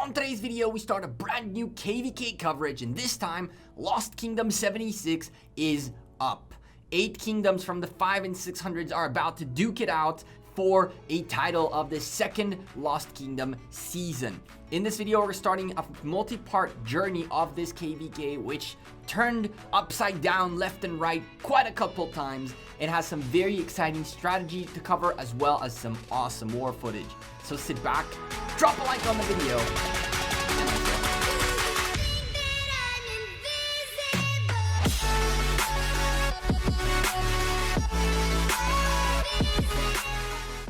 On today's video, we start a brand new KVK coverage, and this time, Lost Kingdom 76 is up. 8 kingdoms from the 5 and 600s are about to duke it out for a title of the second Lost Kingdom season. In this video, we're starting a multi-part journey of this KVK, which turned upside down left and right quite a couple times. It has some very exciting strategy to cover, as well as some awesome war footage. So sit back, drop a like on the video.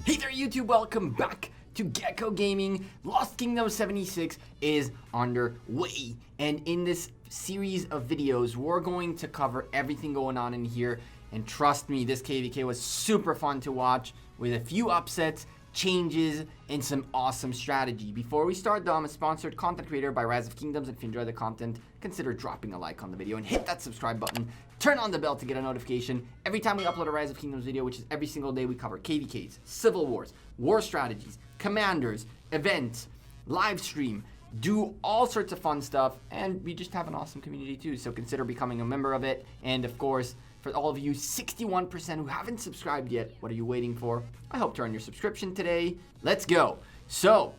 Hey there YouTube, welcome back to Gekko Gaming. Lost Kingdom 76 is underway, and in this series of videos we're going to cover everything going on in here. And trust me, this KVK was super fun to watch, with a few upsets, changes, and some awesome strategy. Before we start though, I'm a sponsored content creator by Rise of Kingdoms. If you enjoy the content, consider dropping a like on the video and hit that subscribe button. Turn on the bell to get a notification every time we upload a Rise of Kingdoms video, which is every single day. We cover KVKs, civil wars, war strategies, commanders, events, live stream, do all sorts of fun stuff, and we just have an awesome community too, so consider becoming a member of it. And of course, for all of you 61% who haven't subscribed yet, what are you waiting for? I hope to earn your subscription today. Let's go. So,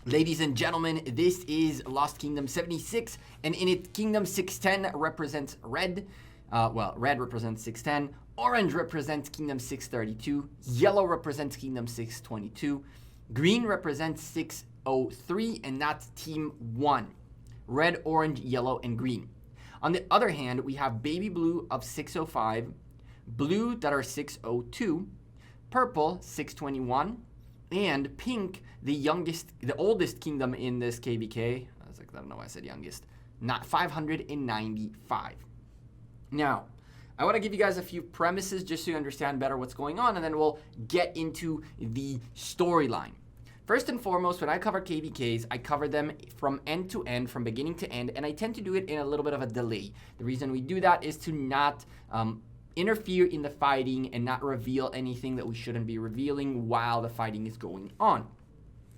ladies and gentlemen, this is Lost Kingdom 76, and in it, Kingdom 610 represents red. Red represents 610, orange represents Kingdom 632, yellow represents Kingdom 622, green represents 603, and that's Team 1. Red, orange, yellow, and green. On the other hand, we have baby blue of 605, blue that are 602, purple 621, and pink, the oldest kingdom in this KVK. I don't know why I said youngest. Not 595. Now, I want to give you guys a few premises just so you understand better what's going on, and then we'll get into the storyline. First and foremost, when I cover KVKs, I cover them from end to end, from beginning to end, and I tend to do it in a little bit of a delay. The reason we do that is to not interfere in the fighting and not reveal anything that we shouldn't be revealing while the fighting is going on.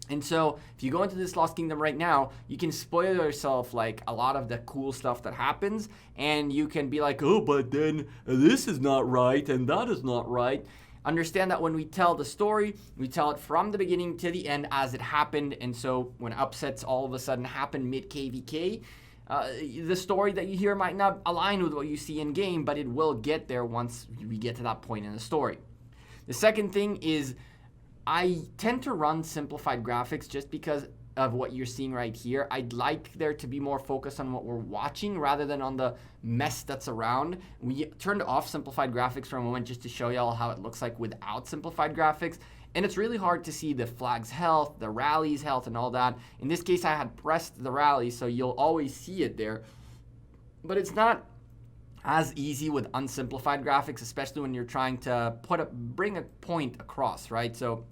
And so, if you go into this Lost Kingdom right now, you can spoil yourself like a lot of the cool stuff that happens, and you can be like, oh, but then this is not right, and that is not right. Understand that when we tell the story, we tell it from the beginning to the end as it happened. And so when upsets all of a sudden happen mid-KVK, the story that you hear might not align with what you see in game, but it will get there once we get to that point in the story. The second thing is, I tend to run simplified graphics just because of what you're seeing right here. I'd like there to be more focus on what we're watching rather than on the mess that's around. We turned off simplified graphics for a moment just to show y'all how it looks like without simplified graphics. And it's really hard to see the flag's health, the rallies health, and all that. In this case, I had pressed the rally, so you'll always see it there. But it's not as easy with unsimplified graphics, especially when you're trying to bring a point across, right? So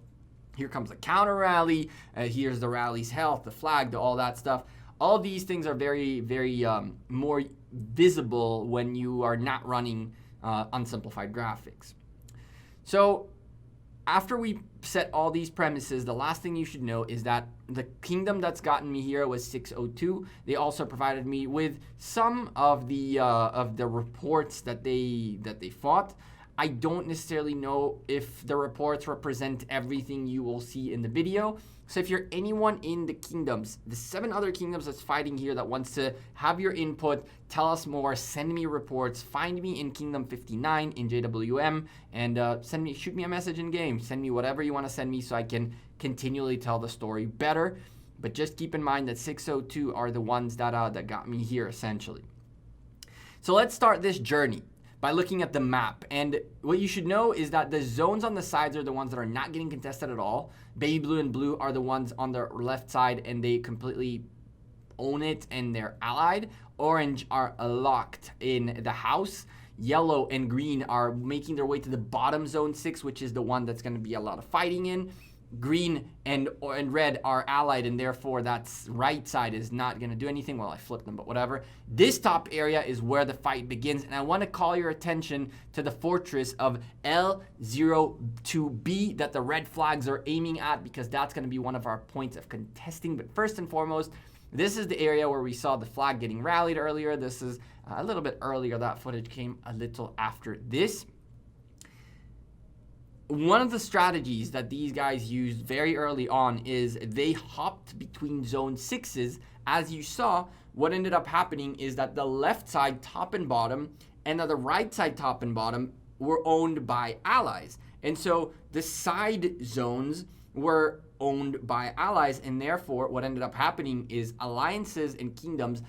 here comes a counter rally. Here's the rally's health, the flag, all that stuff. All these things are very, very more visible when you are not running unsimplified graphics. So after we set all these premises, the last thing you should know is that the kingdom that's gotten me here was 602. They also provided me with some of the reports that they fought. I don't necessarily know if the reports represent everything you will see in the video. So if you're anyone in the kingdoms, the 7 other kingdoms that's fighting here that wants to have your input, tell us more, send me reports, find me in Kingdom 59 in JWM, and shoot me a message in game. Send me whatever you want to send me so I can continually tell the story better. But just keep in mind that 602 are the ones that got me here essentially. So let's start this journey by looking at the map. And what you should know is that the zones on the sides are the ones that are not getting contested at all. Baby blue and blue are the ones on the left side, and they completely own it and they're allied. Orange are locked in the house. Yellow and green are making their way to the bottom zone 6, which is the one that's going to be a lot of fighting in. green and red are allied, and therefore that's right side is not going to do anything. Well, I flipped them, but whatever. This top area is where the fight begins, and I want to call your attention to the fortress of L02B that the red flags are aiming at, because that's going to be one of our points of contesting. But first and foremost, this is the area where we saw the flag getting rallied earlier. This is a little bit earlier. That footage came a little after this. One of the strategies that these guys used very early on is they hopped between zone 6s. As you saw, what ended up happening is that the left side top and bottom and the right side top and bottom were owned by allies. And so the side zones were owned by allies, and therefore what ended up happening is alliances and kingdoms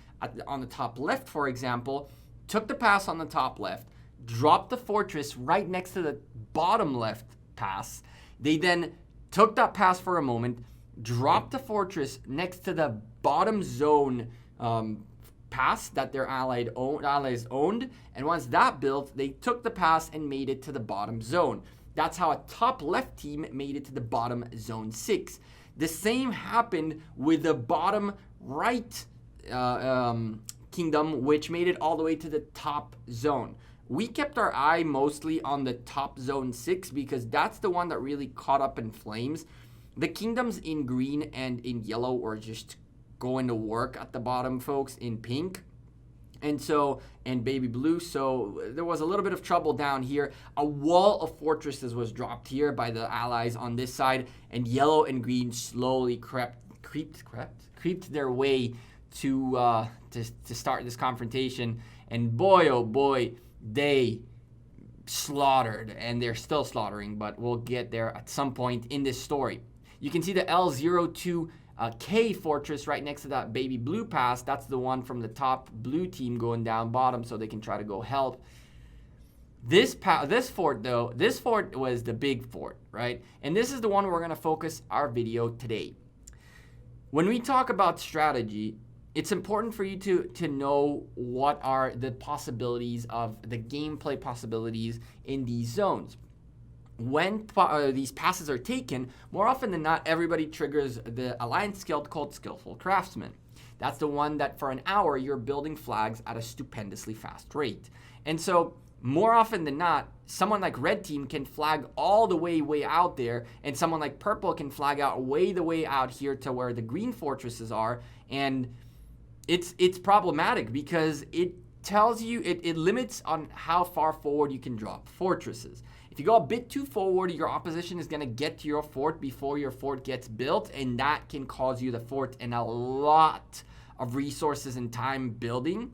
on the top left, for example, took the pass on the top left, dropped the fortress right next to the bottom left pass. They then took that pass for a moment, dropped the fortress next to the bottom zone pass that their allies owned, and once that built, they took the pass and made it to the bottom zone. That's how a top left team made it to the bottom zone 6. The same happened with the bottom right kingdom, which made it all the way to the top zone. We kept our eye mostly on the top zone 6 because that's the one that really caught up in flames. The kingdoms in green and in yellow were just going to work at the bottom, folks, in pink. And baby blue. So there was a little bit of trouble down here. A wall of fortresses was dropped here by the allies on this side, and yellow and green slowly creeped their way to start this confrontation. And boy, oh boy, they slaughtered, and they're still slaughtering, but we'll get there at some point in this story. You can see the L02K fortress right next to that baby blue pass. That's the one from the top blue team going down bottom, so they can try to go help. This fort was the big fort, right? And this is the one we're going to focus our video today. When we talk about strategy, it's important for you to know what are the possibilities of the gameplay possibilities in these zones. When these passes are taken, more often than not, everybody triggers the alliance skill called Skillful Craftsman. That's the one that for an hour, you're building flags at a stupendously fast rate. And so more often than not, someone like red team can flag all the way out there, and someone like purple can flag out way out here to where the green fortresses are. And it's problematic because it tells you, it limits on how far forward you can drop fortresses. If you go a bit too forward, your opposition is going to get to your fort before your fort gets built, and that can cause you the fort and a lot of resources and time building.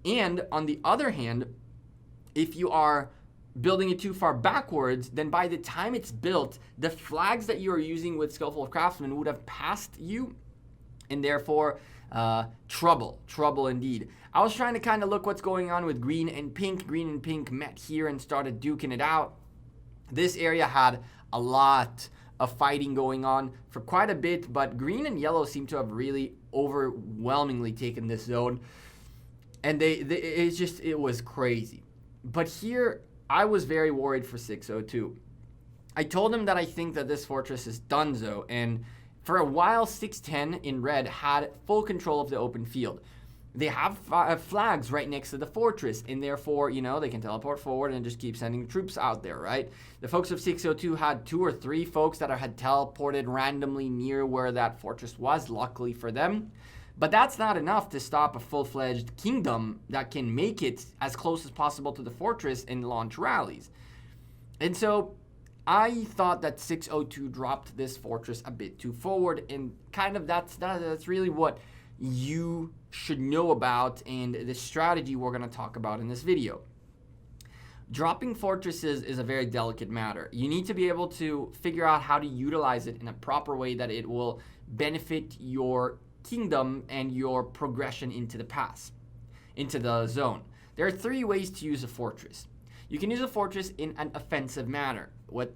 And on the other hand, if you are building it too far backwards, then by the time it's built, the flags that you are using with Skillful Craftsman would have passed you, and therefore trouble indeed. I was trying to kind of look what's going on with green and pink. Green and pink met here and started duking it out. This area had a lot of fighting going on for quite a bit, but green and yellow seem to have really overwhelmingly taken this zone, and it was crazy. But here I was very worried for 602. I told him that I think that this fortress is donezo, and for a while 610 in red had full control of the open field. They have flags right next to the fortress, and therefore, they can teleport forward and just keep sending troops out there, right? The folks of 602 had 2 or 3 folks that had teleported randomly near where that fortress was, luckily for them. But that's not enough to stop a full-fledged kingdom that can make it as close as possible to the fortress and launch rallies. And so I thought that 602 dropped this fortress a bit too forward, and kind of that's really what you should know about and the strategy we're going to talk about in this video. Dropping fortresses is a very delicate matter. You need to be able to figure out how to utilize it in a proper way that it will benefit your kingdom and your progression into the zone. There are 3 ways to use a fortress. You can use a fortress in an offensive manner. What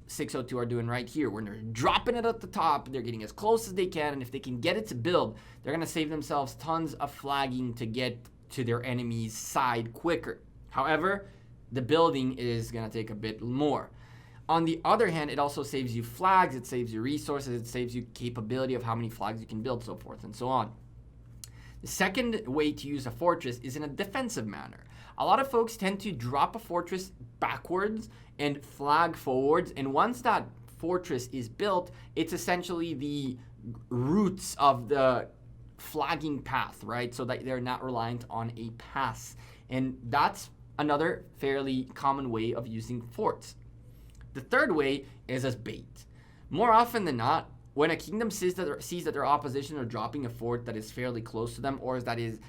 602 are doing right here, when they're dropping it at the top, they're getting as close as they can, and if they can get it to build, they're going to save themselves tons of flagging to get to their enemy's side quicker. However, the building is going to take a bit more. On the other hand, it also saves you flags, it saves you resources, it saves you capability of how many flags you can build, so forth and so on. The second way to use a fortress is in a defensive manner. A lot of folks tend to drop a fortress backwards and flag forwards, and once that fortress is built, it's essentially the roots of the flagging path, right? So that they're not reliant on a pass. And that's another fairly common way of using forts. The third way is as bait. More often than not, when a kingdom sees that their opposition are dropping a fort that is fairly close to them or that is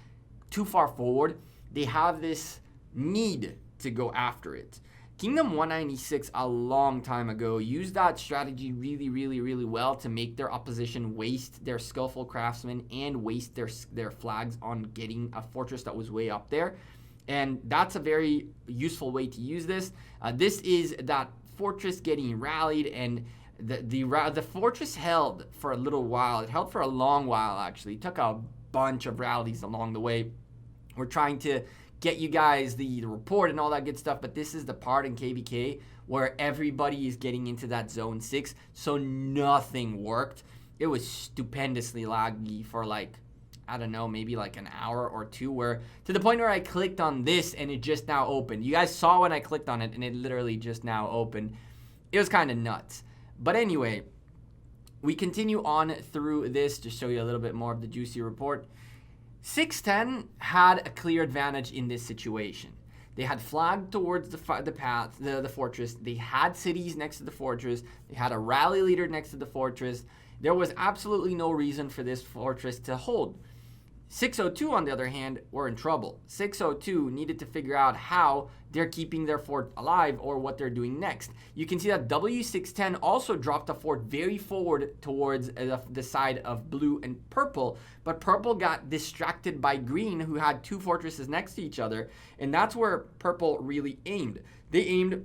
too far forward, they have this need to go after it. Kingdom 196 a long time ago used that strategy really well to make their opposition waste their skillful craftsmen and waste their flags on getting a fortress that was way up there. And that's a very useful way to use this. This is that fortress getting rallied, and the fortress held for a little while. It held for a long while, actually. It took a bunch of rallies along the way. We're trying to get you guys the report and all that good stuff, but this is the part in KVK where everybody is getting into that zone 6, so nothing worked. It was stupendously laggy for like, I don't know, maybe like an hour or two, where to the point where I clicked on this and it just now opened. You guys saw when I clicked on it and it literally just now opened. It was kind of nuts. But anyway, we continue on through this to show you a little bit more of the juicy report. 610 had a clear advantage in this situation. They had flagged towards the path, the fortress. They had cities next to the fortress. They had a rally leader next to the fortress. There was absolutely no reason for this fortress to hold. 602, on the other hand, were in trouble. 602 needed to figure out how they're keeping their fort alive or what they're doing next. You can see that W610 also dropped a fort very forward towards the side of blue and purple, but purple got distracted by green, who had two fortresses next to each other, and that's where purple really aimed. They aimed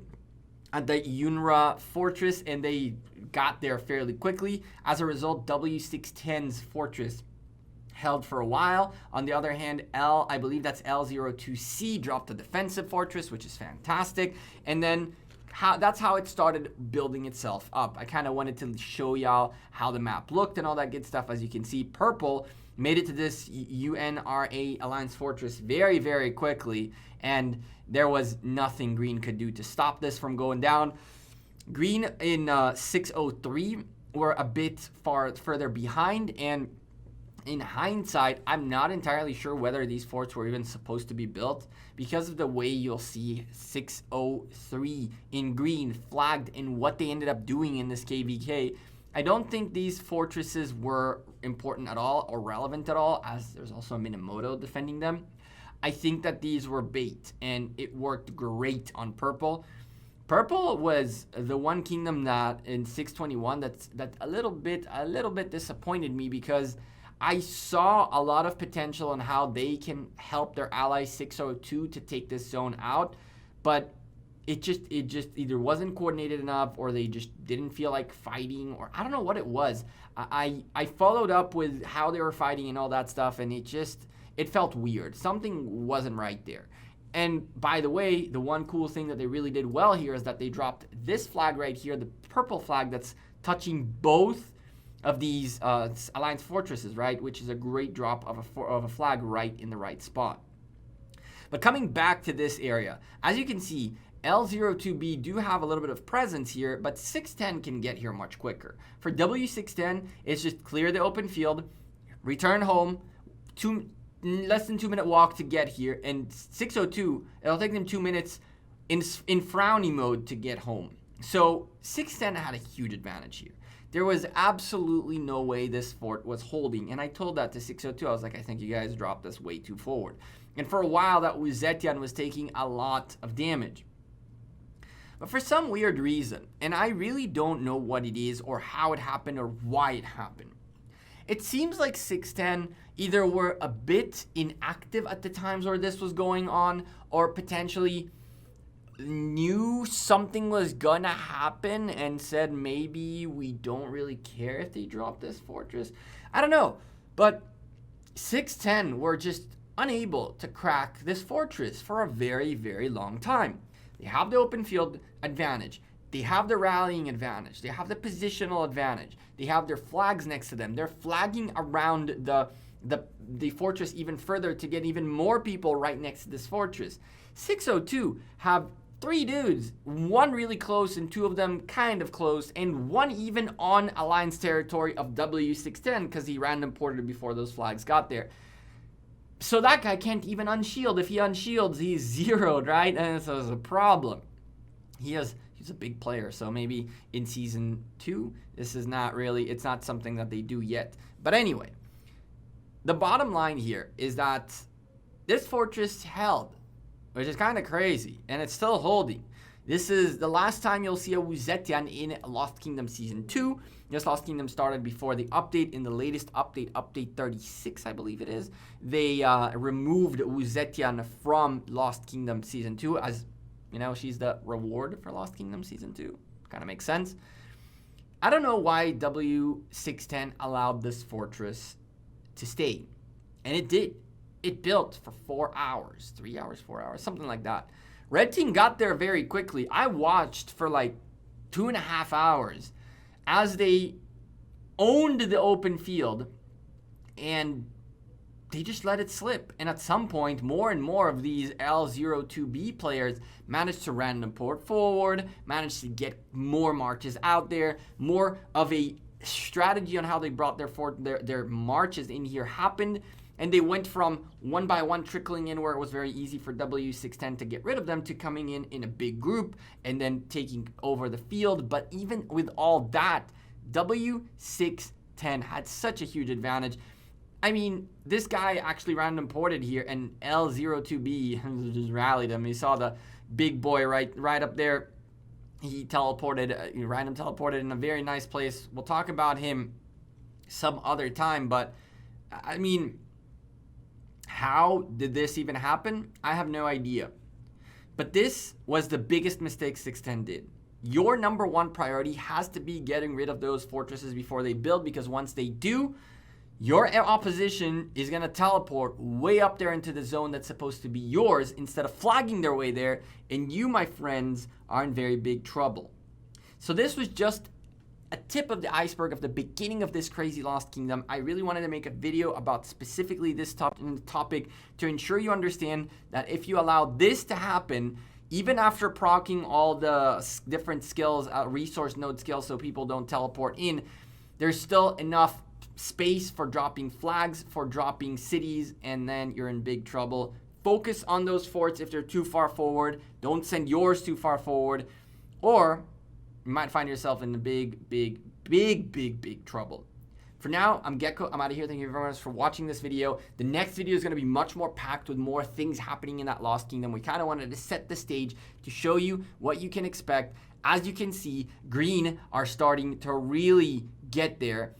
at the Yunra fortress, and they got there fairly quickly. As a result, W610's fortress held for a while. On the other hand, I believe that's L02C, dropped a defensive fortress, which is fantastic. And then that's how it started building itself up. I kind of wanted to show y'all how the map looked and all that good stuff. As you can see, purple made it to this UNRA Alliance fortress very quickly, and there was nothing green could do to stop this from going down. Green in 603 were a bit further behind, and in hindsight, I'm not entirely sure whether these forts were even supposed to be built, because of the way you'll see 603 in green flagged and what they ended up doing in this KVK. I don't think these fortresses were important at all or relevant at all, as there's also a Minamoto defending them. I think that these were bait, and it worked great on purple. Purple was the one kingdom that in 621 that a little bit disappointed me, because I saw a lot of potential in how they can help their ally 602 to take this zone out, but it just either wasn't coordinated enough, or they just didn't feel like fighting, or I don't know what it was. I followed up with how they were fighting and all that stuff, and it felt weird. Something wasn't right there. And by the way, the one cool thing that they really did well here is that they dropped this flag right here, the purple flag that's touching both of these Alliance fortresses, right? Which is a great drop of a flag right in the right spot. But coming back to this area, as you can see, L02B do have a little bit of presence here, but 610 can get here much quicker. For W610, it's just clear the open field, return home, less than 2 minute walk to get here, and 602, it'll take them 2 minutes in frowny mode to get home. So 610 had a huge advantage here. There was absolutely no way this fort was holding, and I told that to 602. I was like, I think you guys dropped this way too forward. And for a while, that Zetian was taking a lot of damage. But for some weird reason, and I really don't know what it is or how it happened or why it happened, it seems like 610 either were a bit inactive at the times where this was going on, or potentially knew something was gonna happen and said, maybe we don't really care if they drop this fortress. I don't know, but 610 were just unable to crack this fortress for a very long time. They have the open field advantage. they have the rallying advantage. They have the positional advantage. They have their flags next to them. They're flagging around the fortress even further to get even more people right next to this fortress. 602 have 3 dudes, one really close and 2 of them kind of close, and 1 even on Alliance territory of W610 because he random ported before those flags got there. So that guy can't even unshield. If he unshields, he's zeroed, right? And so it's a problem. He's a big player, so maybe in season 2, this is not really, it's not something that they do yet. But anyway, the bottom line here is that this fortress held, which is kind of crazy, and it's still holding. This is the last time you'll see a Wuzetian in Lost Kingdom Season 2. This Lost Kingdom started before the update. In the latest update, update 36, I believe it is, they removed Wuzetian from Lost Kingdom Season 2 as, you know, she's the reward for Lost Kingdom Season 2. Kind of makes sense. I don't know why W610 allowed this fortress to stay. And it did. It built for 4 hours. 3 hours, 4 hours, something like that. Red team got there very quickly. I watched for like 2.5 hours as they owned the open field, and they just let it slip. And at some point, more and more of these L02B players managed to random port forward, managed to get more marches out there, more of a strategy on how they brought their marches in here happened. And they went from one by one trickling in where it was very easy for W610 to get rid of them to coming in a big group and then taking over the field. But even with all that, W610 had such a huge advantage. I mean, this guy actually random ported here, and L02B just rallied him. You saw the big boy right up there. He teleported, random teleported in a very nice place. We'll talk about him some other time, but I mean, how did this even happen? I have no idea. But this was the biggest mistake 610 did. Your number one priority has to be getting rid of those fortresses before they build, because once they do, your opposition is going to teleport way up there into the zone that's supposed to be yours instead of flagging their way there, and you, my friends, are in very big trouble. So this was just a tip of the iceberg of the beginning of this crazy Lost Kingdom. I really wanted to make a video about specifically this topic to ensure you understand that if you allow this to happen, even after proccing all the different skills, resource node skills, so people don't teleport in, there's still enough space for dropping flags, for dropping cities, and then you're in big trouble. Focus on those forts if they're too far forward. Don't send yours too far forward, or you might find yourself in big trouble. For now, I'm Gekko. I'm out of here. Thank you very much for watching this video. The next video is going to be much more packed with more things happening in that Lost Kingdom. We kind of wanted to set the stage to show you what you can expect. As you can see, green are starting to really get there.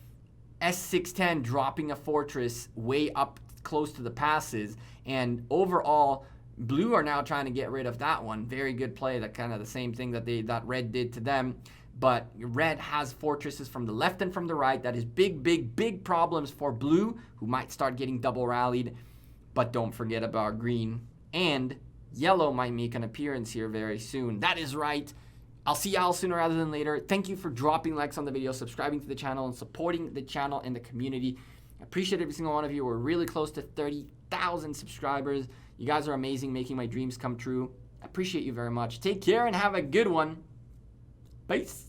S610 dropping a fortress way up close to the passes, and overall blue are now trying to get rid of that one. Very good play. That kind of the same thing that red did to them, but red has fortresses from the left and from the right. That is big problems for blue, who might start getting double rallied. But don't forget about green, and yellow might make an appearance here very soon. That is right. I'll see y'all sooner rather than later. Thank you for dropping likes on the video, subscribing to the channel, and supporting the channel and the community. I appreciate every single one of you. We're really close to 30,000 subscribers. You guys are amazing, making my dreams come true. I appreciate you very much. Take care and have a good one. Peace.